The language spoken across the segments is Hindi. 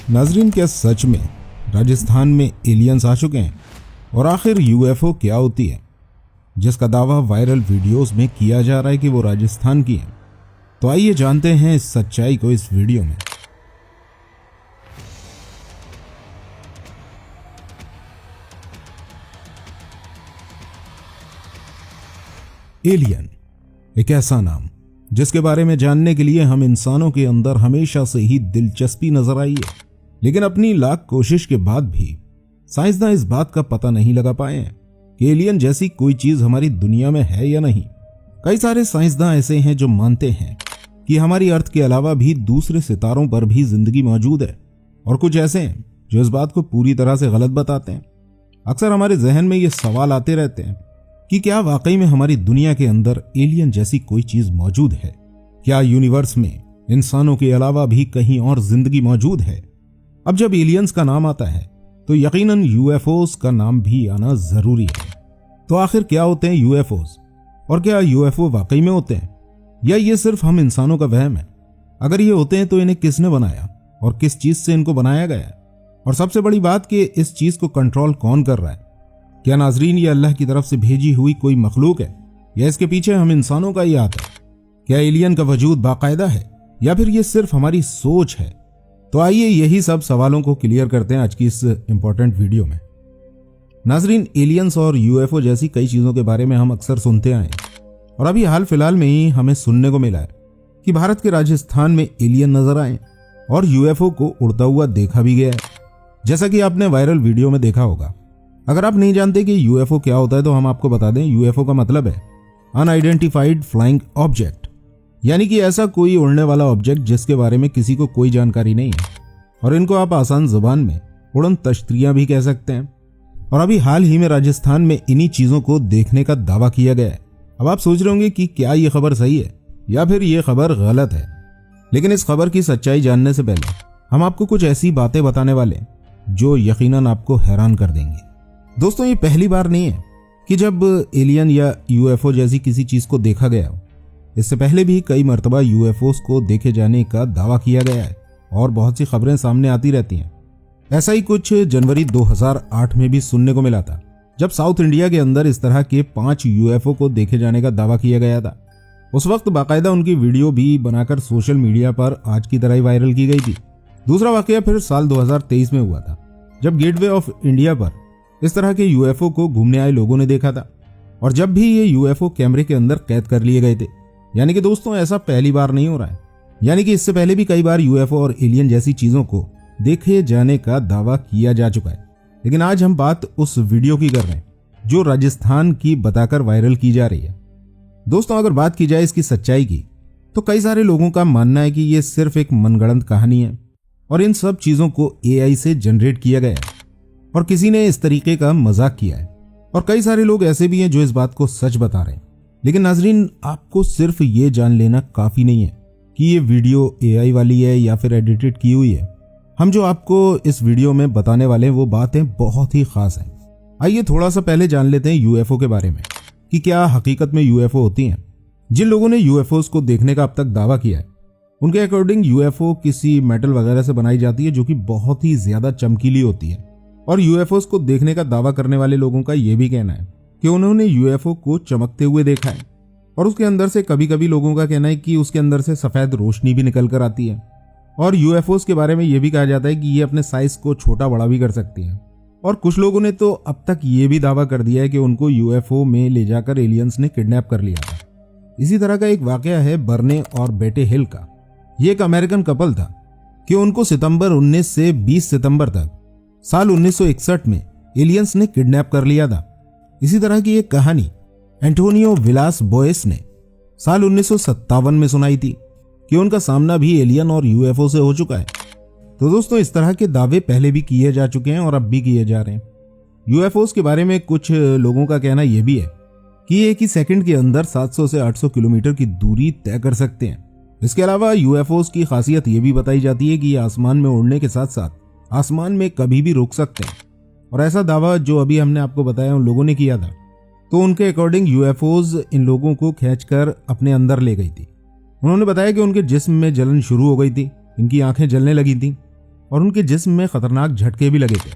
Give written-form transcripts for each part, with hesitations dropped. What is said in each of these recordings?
नाजरीन, क्या सच में राजस्थान में एलियंस आ चुके हैं? और आखिर यूएफओ क्या होती है जिसका दावा वायरल वीडियोस में किया जा रहा है कि वो राजस्थान की है? तो आइए जानते हैं इस सच्चाई को इस वीडियो में। एलियन एक ऐसा नाम जिसके बारे में जानने के लिए हम इंसानों के अंदर हमेशा से ही दिलचस्पी नजर आई है, लेकिन अपनी लाख कोशिश के बाद भी साइंसदान इस बात का पता नहीं लगा पाए हैं कि एलियन जैसी कोई चीज हमारी दुनिया में है या नहीं। कई सारे साइंसदान ऐसे हैं जो मानते हैं कि हमारी अर्थ के अलावा भी दूसरे सितारों पर भी जिंदगी मौजूद है, और कुछ ऐसे हैं जो इस बात को पूरी तरह से गलत बताते हैं। अक्सर हमारे जहन में ये सवाल आते रहते हैं कि क्या वाकई में हमारी दुनिया के अंदर एलियन जैसी कोई चीज मौजूद है? क्या यूनिवर्स में इंसानों के अलावा भी कहीं और जिंदगी मौजूद है? अब जब एलियंस का नाम आता है तो यकीनन यूएफओस का नाम भी आना जरूरी है। तो आखिर क्या होते हैं यूएफओस, और क्या यूएफओ वाकई में होते हैं या ये सिर्फ हम इंसानों का वहम है? अगर ये होते हैं तो इन्हें किसने बनाया और किस चीज से इनको बनाया गया है? और सबसे बड़ी बात कि इस चीज को कंट्रोल कौन कर रहा है? क्या नाजरीन ये अल्लाह की तरफ से भेजी हुई कोई मखलूक है या इसके पीछे हम इंसानों का ही हाथ है? क्या एलियन का वजूद बाकायदा है या फिर ये सिर्फ हमारी सोच है? तो आइए यही सब सवालों को क्लियर करते हैं आज की इस इंपॉर्टेंट वीडियो में। नाजरीन, एलियंस और यूएफओ जैसी कई चीजों के बारे में हम अक्सर सुनते आए हैं, और अभी हाल फिलहाल में ही हमें सुनने को मिला है कि भारत के राजस्थान में एलियन नजर आए और यूएफओ को उड़ता हुआ देखा भी गया है, जैसा कि आपने वायरल वीडियो में देखा होगा। अगर आप नहीं जानते कि यूएफओ क्या होता है तो हम आपको बता दें। यूएफओ का मतलब है अनआइडेंटिफाइड फ्लाइंग ऑब्जेक्ट, यानी कि ऐसा कोई उड़ने वाला ऑब्जेक्ट जिसके बारे में किसी को कोई जानकारी नहीं है, और इनको आप आसान जुबान में उड़न तश्तरियां भी कह सकते हैं। और अभी हाल ही में राजस्थान में इन्हीं चीजों को देखने का दावा किया गया है। अब आप सोच रहे होंगे कि क्या ये खबर सही है या फिर ये खबर गलत है, लेकिन इस खबर की सच्चाई जानने से पहले हम आपको कुछ ऐसी बातें बताने वाले हैं जो यकीनन आपको हैरान कर देंगे। दोस्तों, ये पहली बार नहीं है कि जब एलियन या यूएफओ जैसी किसी चीज को देखा गया हो। इससे पहले भी कई मर्तबा यूएफओस को देखे जाने का दावा किया गया है और बहुत सी खबरें सामने आती रहती हैं। ऐसा ही कुछ जनवरी 2008 में भी सुनने को मिला था, जब साउथ इंडिया के अंदर इस तरह के 5 यूएफओ को देखे जाने का दावा किया गया था। उस वक्त बाकायदा उनकी वीडियो भी बनाकर सोशल मीडिया पर आज की तरह ही वायरल की गई थी। दूसरा वाकया फिर साल 2023 में हुआ था, जब गेटवे ऑफ इंडिया पर इस तरह के यूएफओ को घूमने आए लोगों ने देखा था, और जब भी ये यूएफओ कैमरे के अंदर कैद कर लिए गए थे। यानी कि दोस्तों, ऐसा पहली बार नहीं हो रहा है, यानी कि इससे पहले भी कई बार यूएफओ और एलियन जैसी चीजों को देखे जाने का दावा किया जा चुका है। लेकिन आज हम बात उस वीडियो की कर रहे हैं जो राजस्थान की बताकर वायरल की जा रही है। दोस्तों, अगर बात की जाए इसकी सच्चाई की, तो कई सारे लोगों का मानना है कि ये सिर्फ एक मनगढ़ंत कहानी है और इन सब चीजों को एआई से जनरेट किया गया है और किसी ने इस तरीके का मजाक किया है। और कई सारे लोग ऐसे भी हैं जो इस बात को सच बता रहे हैं। लेकिन नाजरीन, आपको सिर्फ ये जान लेना काफी नहीं है कि ये वीडियो एआई वाली है या फिर एडिटेड की हुई है। हम जो आपको इस वीडियो में बताने वाले हैं वो बातें बहुत ही खास हैं। आइए थोड़ा सा पहले जान लेते हैं यूएफओ के बारे में कि क्या हकीकत में यूएफओ होती हैं। जिन लोगों ने यूएफओस को देखने का अब तक दावा किया है, उनके अकॉर्डिंग यूएफओ किसी मेटल वगैरह से बनाई जाती है जो कि बहुत ही ज्यादा चमकीली होती है। और यूएफओस को देखने का दावा करने वाले लोगों का यह भी कहना है कि उन्होंने यूएफओ को चमकते हुए देखा है, और उसके अंदर से कभी कभी लोगों का कहना है कि उसके अंदर से सफेद रोशनी भी निकल कर आती है। और यूएफओस के बारे में यह भी कहा जाता है कि ये अपने साइज को छोटा बड़ा भी कर सकती हैं। और कुछ लोगों ने तो अब तक ये भी दावा कर दिया है कि उनको यूएफओ में ले जाकर एलियंस ने किडनैप कर लिया था। इसी तरह का एक वाकया है बर्ने और बेटे हिल का। ये एक अमेरिकन कपल था कि उनको सितंबर 19 से 20 सितंबर तक साल 1961 में एलियंस ने किडनैप कर लिया था। इसी तरह की एक कहानी एंटोनियो विलास बोयस ने साल 1957 में सुनाई थी कि उनका सामना भी एलियन और यूएफओ से हो चुका है। तो दोस्तों, इस तरह के दावे पहले भी किए जा चुके हैं और अब भी किए जा रहे हैं। यूएफओस के बारे में कुछ लोगों का कहना यह भी है कि एक ही सेकंड के अंदर 700 से 800 किलोमीटर की दूरी तय कर सकते हैं। इसके अलावा यूएफओस की खासियत यह भी बताई जाती है कि ये आसमान में उड़ने के साथ साथ आसमान में कभी भी रुक सकते हैं। और ऐसा दावा जो अभी हमने आपको बताया उन लोगों ने किया था, तो उनके अकॉर्डिंग यूएफओस इन लोगों को खींचकर अपने अंदर ले गई थी। उन्होंने बताया कि उनके जिस्म में जलन शुरू हो गई थी, इनकी आंखें जलने लगी थी, और उनके जिस्म में खतरनाक झटके भी लगे थे।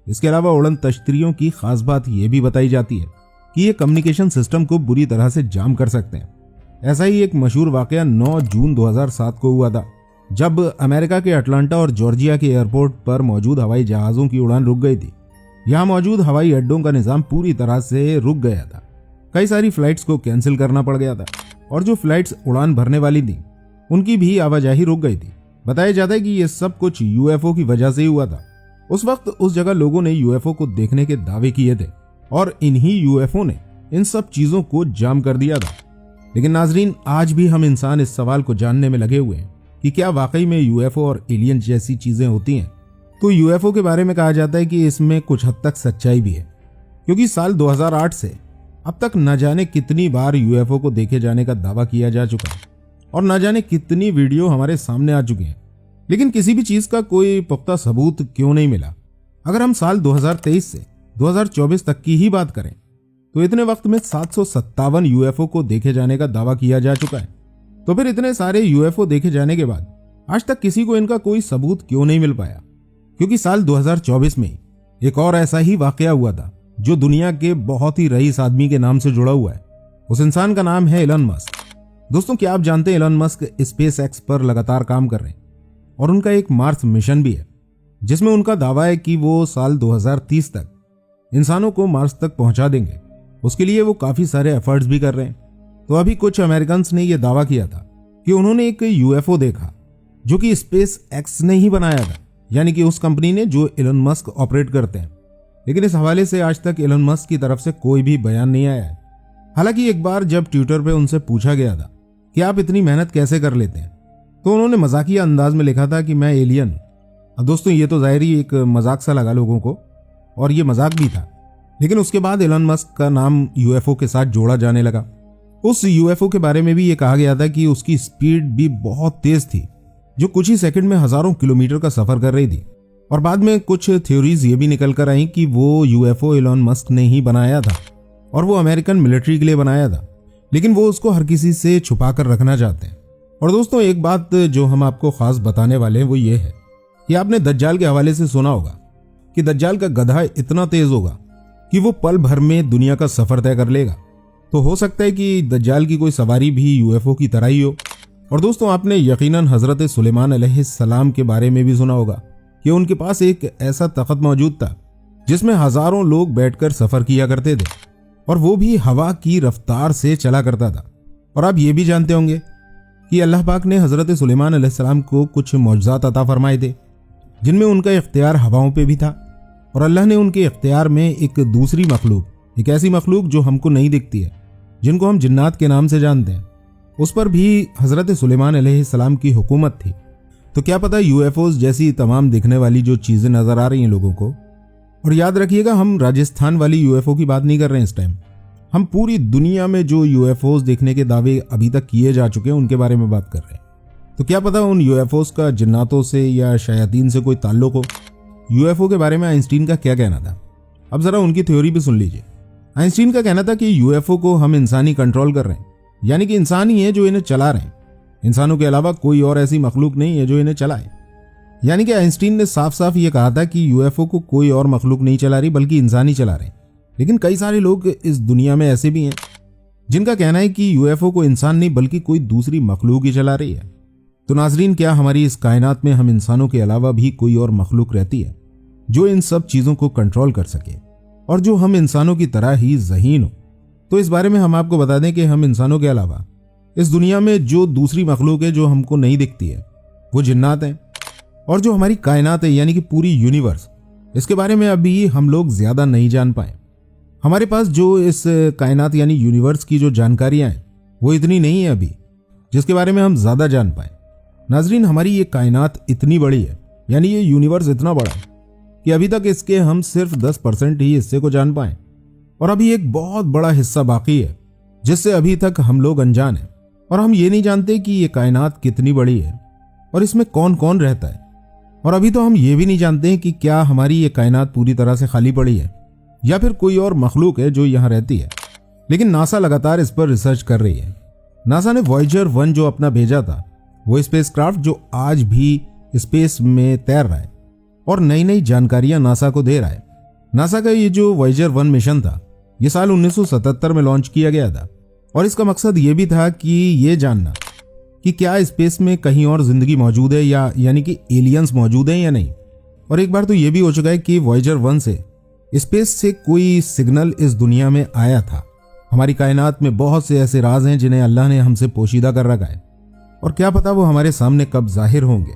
इसके अलावा उड़न तश्तरियों की खास बात यह भी बताई जाती है कि ये कम्युनिकेशन सिस्टम को बुरी तरह से जाम कर सकते हैं। ऐसा ही एक मशहूर वाकया 9 जून 2007 को हुआ था, जब अमेरिका के अटलांटा और जॉर्जिया के एयरपोर्ट पर मौजूद हवाई जहाज़ों की उड़ान रुक गई थी। यहाँ मौजूद हवाई अड्डों का निज़ाम पूरी तरह से रुक गया था। कई सारी फ्लाइट्स को कैंसिल करना पड़ गया था और जो फ्लाइट्स उड़ान भरने वाली थी उनकी भी आवाजाही रुक गई थी। बताया जाता है कि ये सब कुछ यूएफओ की वजह से ही हुआ था। उस वक्त उस जगह लोगों ने यूएफओ को देखने के दावे किए थे और इन्हीं यूएफओ ने इन सब चीजों को जाम कर दिया था। लेकिन नाजरीन, आज भी हम इंसान इस सवाल को जानने में लगे हुए हैं कि क्या वाकई में यूएफओ और एलियन जैसी चीजें होती हैं। तो यूएफओ के बारे में कहा जाता है कि इसमें कुछ हद तक सच्चाई भी है, क्योंकि साल 2008 से अब तक न जाने कितनी बार यूएफओ को देखे जाने का दावा किया जा चुका है और न जाने कितनी वीडियो हमारे सामने आ चुकी हैं, लेकिन किसी भी चीज का कोई पुख्ता सबूत क्यों नहीं मिला। अगर हम साल 2023 से 2024 तक की ही बात करें तो इतने वक्त में 757 यूएफओ को देखे जाने का दावा किया जा चुका है। तो फिर इतने सारे यूएफओ देखे जाने के बाद आज तक किसी को इनका कोई सबूत क्यों नहीं मिल पाया? क्योंकि साल 2024 में एक और ऐसा ही वाकया हुआ था जो दुनिया के बहुत ही रईस आदमी के नाम से जुड़ा हुआ है। उस इंसान का नाम है एलन मस्क। दोस्तों, क्या आप जानते हैं एलन मस्क स्पेस एक्स पर लगातार काम कर रहे हैं और उनका एक मार्स मिशन भी है, जिसमें उनका दावा है कि वो साल 2030 तक इंसानों को मार्स तक पहुंचा देंगे। उसके लिए वो काफी सारे एफर्ट्स भी कर रहे हैं। तो अभी कुछ अमेरिकन ने यह दावा किया था कि उन्होंने एक यूएफओ देखा जो कि स्पेस एक्स ने ही बनाया था, यानी कि उस कंपनी ने जो एलन मस्क ऑपरेट करते हैं। लेकिन इस हवाले से आज तक एलन मस्क की तरफ से कोई भी बयान नहीं आया है। हालांकि एक बार जब ट्विटर पे उनसे पूछा गया था कि आप इतनी मेहनत कैसे कर लेते हैं, तो उन्होंने मजाकिया अंदाज में लिखा था कि मैं एलियन। अब दोस्तों, ये तो जाहिर ही एक मजाक सा लगा लोगों को और ये मजाक भी था। लेकिन उसके बाद एलन मस्क का नाम यूएफओ के साथ जोड़ा जाने लगा। उस यूएफओ के बारे में भी ये कहा गया था कि उसकी स्पीड भी बहुत तेज थी, जो कुछ ही सेकंड में हजारों किलोमीटर का सफर कर रही थी। और बाद में कुछ थ्योरीज ये भी निकल कर आई कि वो यूएफओ एलन मस्क ने ही बनाया था और वो अमेरिकन मिलिट्री के लिए बनाया था, लेकिन वो उसको हर किसी से छुपा कर रखना चाहते हैं। और दोस्तों, एक बात जो हम आपको खास बताने वाले हैं वो ये है कि आपने दज्जाल के हवाले से सुना होगा कि दज्जाल का गधा इतना तेज होगा कि वो पल भर में दुनिया का सफर तय कर लेगा। तो हो सकता है कि दज्जाल की कोई सवारी भी यूएफओ की तरह ही हो। और दोस्तों, आपने यकीनन हजरत सुलेमान अलैहिस्सलाम के बारे में भी सुना होगा कि उनके पास एक ऐसा तख्त मौजूद था जिसमें हजारों लोग बैठकर सफर किया करते थे और वो भी हवा की रफ्तार से चला करता था। और आप ये भी जानते होंगे कि अल्लाह पाक ने हजरत सुलेमान अलैहिस्सलाम को कुछ मौजज़ात अता फरमाए थे जिनमें उनका इख्तियार हवाओं पे भी था। और अल्लाह ने उनके इख्तियार में एक दूसरी मखलूक, एक ऐसी मखलूक जो हमको नहीं दिखती है, जिनको हम जिन्नात के नाम से जानते हैं, उस पर भी हजरत सुलेमान अलैहिस्सलाम की हुकूमत थी। तो क्या पता यूएफओज जैसी तमाम दिखने वाली जो चीजें नजर आ रही हैं लोगों को, और याद रखिएगा हम राजस्थान वाली यूएफओ की बात नहीं कर रहे हैं इस टाइम, हम पूरी दुनिया में जो यूएफओज देखने के दावे अभी तक किए जा चुके हैं उनके बारे में बात कर रहे हैं। तो क्या पता उन यूएफओज का जिन्नातों से या शयातीन से कोई ताल्लुक हो। यूएफओ के बारे में आइंस्टीन का क्या कहना था, अब जरा उनकी थ्योरी भी सुन लीजिए। आइंस्टीन का कहना था कि यूएफओ को हम इंसान ही कंट्रोल कर रहे हैं, यानी कि इंसान ही है जो इन्हें चला रहे हैं, इंसानों के अलावा कोई और ऐसी मखलूक नहीं है जो इन्हें चलाए। यानी कि आइंस्टीन ने साफ साफ ये कहा था कि यूएफओ को कोई और मखलूक नहीं चला रही बल्कि इंसान ही चला रहे हैं। लेकिन कई सारे लोग इस दुनिया में ऐसे भी हैं जिनका कहना है कि यूएफओ को इंसान नहीं बल्कि कोई दूसरी मखलूक ही चला रही है। तो नाजरीन, क्या हमारी इस कायनात में हम इंसानों के अलावा भी कोई और मखलूक रहती है जो इन सब चीजों को कंट्रोल कर सके और जो हम इंसानों की तरह ही ज़हीन हो? तो इस बारे में हम आपको बता दें कि हम इंसानों के अलावा इस दुनिया में जो दूसरी मखलूक है जो हमको नहीं दिखती है वो जिन्नात हैं। और जो हमारी कायनात है यानी कि पूरी यूनिवर्स, इसके बारे में अभी हम लोग ज्यादा नहीं जान पाए। हमारे पास जो इस कायनात यानी यूनिवर्स की जो जानकारियां हैं वो इतनी नहीं है अभी जिसके बारे में हम ज्यादा जान पाए। नाजरीन, हमारी ये कायनात इतनी बड़ी है, यानी ये यूनिवर्स इतना बड़ा है कि अभी तक इसके हम सिर्फ 10% ही हिस्से को जान पाए और अभी एक बहुत बड़ा हिस्सा बाकी है जिससे अभी तक हम लोग अनजान हैं। और हम ये नहीं जानते कि ये कायनात कितनी बड़ी है और इसमें कौन कौन रहता है। और अभी तो हम ये भी नहीं जानते कि क्या हमारी ये कायनात पूरी तरह से खाली पड़ी है या फिर कोई और मखलूक है जो यहाँ रहती है। लेकिन नासा लगातार इस पर रिसर्च कर रही है। नासा ने वॉयेजर 1 जो अपना भेजा था, वो स्पेसक्राफ्ट जो आज भी स्पेस में तैर रहा है, और नई नई जानकारियां नासा को दे रहा है। नासा का ये जो वॉयेजर 1 मिशन था, ये साल 1977 में लॉन्च किया गया था और इसका मकसद ये भी था कि ये जानना कि क्या स्पेस में कहीं और जिंदगी मौजूद है या यानी कि एलियंस मौजूद हैं या नहीं। और एक बार तो ये भी हो चुका है कि वॉयेजर 1 से स्पेस से कोई सिग्नल इस दुनिया में आया था। हमारी कायनात में बहुत से ऐसे राज हैं जिन्हें अल्लाह ने हमसे पोशीदा कर रखा है और क्या पता वो हमारे सामने कब जाहिर होंगे,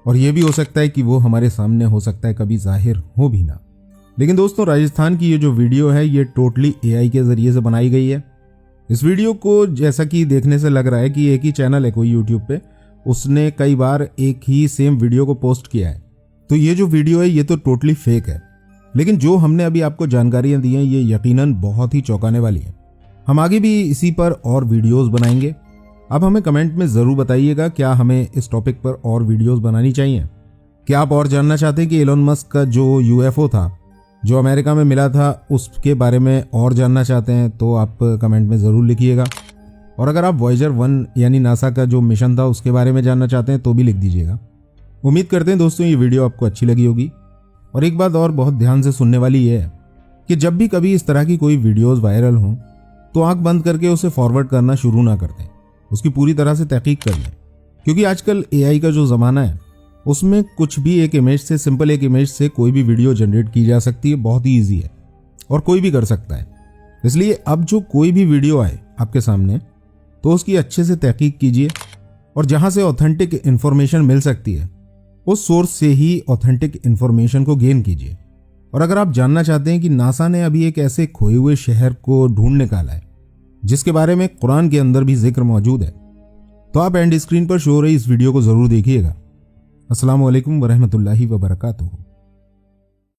और ये भी हो सकता है कि वो हमारे सामने हो सकता है कभी जाहिर हो भी ना। लेकिन दोस्तों, राजस्थान की ये जो वीडियो है ये टोटली AI के जरिए से बनाई गई है। इस वीडियो को जैसा कि देखने से लग रहा है कि एक ही चैनल है कोई यूट्यूब पे, उसने कई बार एक ही सेम वीडियो को पोस्ट किया है। तो ये जो वीडियो है ये तो टोटली फेक है, लेकिन जो हमने अभी आपको जानकारियां दी हैं ये यकीनन बहुत ही चौंकाने वाली है। हम आगे भी इसी पर और वीडियोस बनाएंगे। अब हमें कमेंट में ज़रूर बताइएगा क्या हमें इस टॉपिक पर और वीडियोस बनानी चाहिए। क्या आप और जानना चाहते हैं कि एलोन मस्क का जो UFO था जो अमेरिका में मिला था उसके बारे में और जानना चाहते हैं, तो आप कमेंट में ज़रूर लिखिएगा। और अगर आप वॉयेजर 1 यानी नासा का जो मिशन था उसके बारे में जानना चाहते हैं तो भी लिख दीजिएगा। उम्मीद करते हैं दोस्तों ये वीडियो आपको अच्छी लगी होगी। और एक बात और बहुत ध्यान से सुनने वाली ये है कि जब भी कभी इस तरह की कोई वीडियोस वायरल हों तो आंख बंद करके उसे फॉरवर्ड करना शुरू ना कर दें, उसकी पूरी तरह से तहकीक कर लें, क्योंकि आजकल AI का जो ज़माना है उसमें कुछ भी एक इमेज से, सिंपल एक इमेज से कोई भी वीडियो जनरेट की जा सकती है। बहुत ही ईजी है और कोई भी कर सकता है। इसलिए अब जो कोई भी वीडियो आए आपके सामने तो उसकी अच्छे से तहकीक कीजिए और जहां से ऑथेंटिक इन्फॉर्मेशन मिल सकती है उस सोर्स से ही ऑथेंटिक इन्फॉर्मेशन को गेन कीजिए। और अगर आप जानना चाहते हैं कि नासा ने अभी एक ऐसे खोए हुए शहर को ढूंढ निकाला है जिसके बारे में कुरान के अंदर भी जिक्र मौजूद है, तो आप एंड स्क्रीन पर शो हो रही इस वीडियो को जरूर देखिएगा। अस्सलामु अलैकुम वरहमतुल्लाहि वबरकातुहू।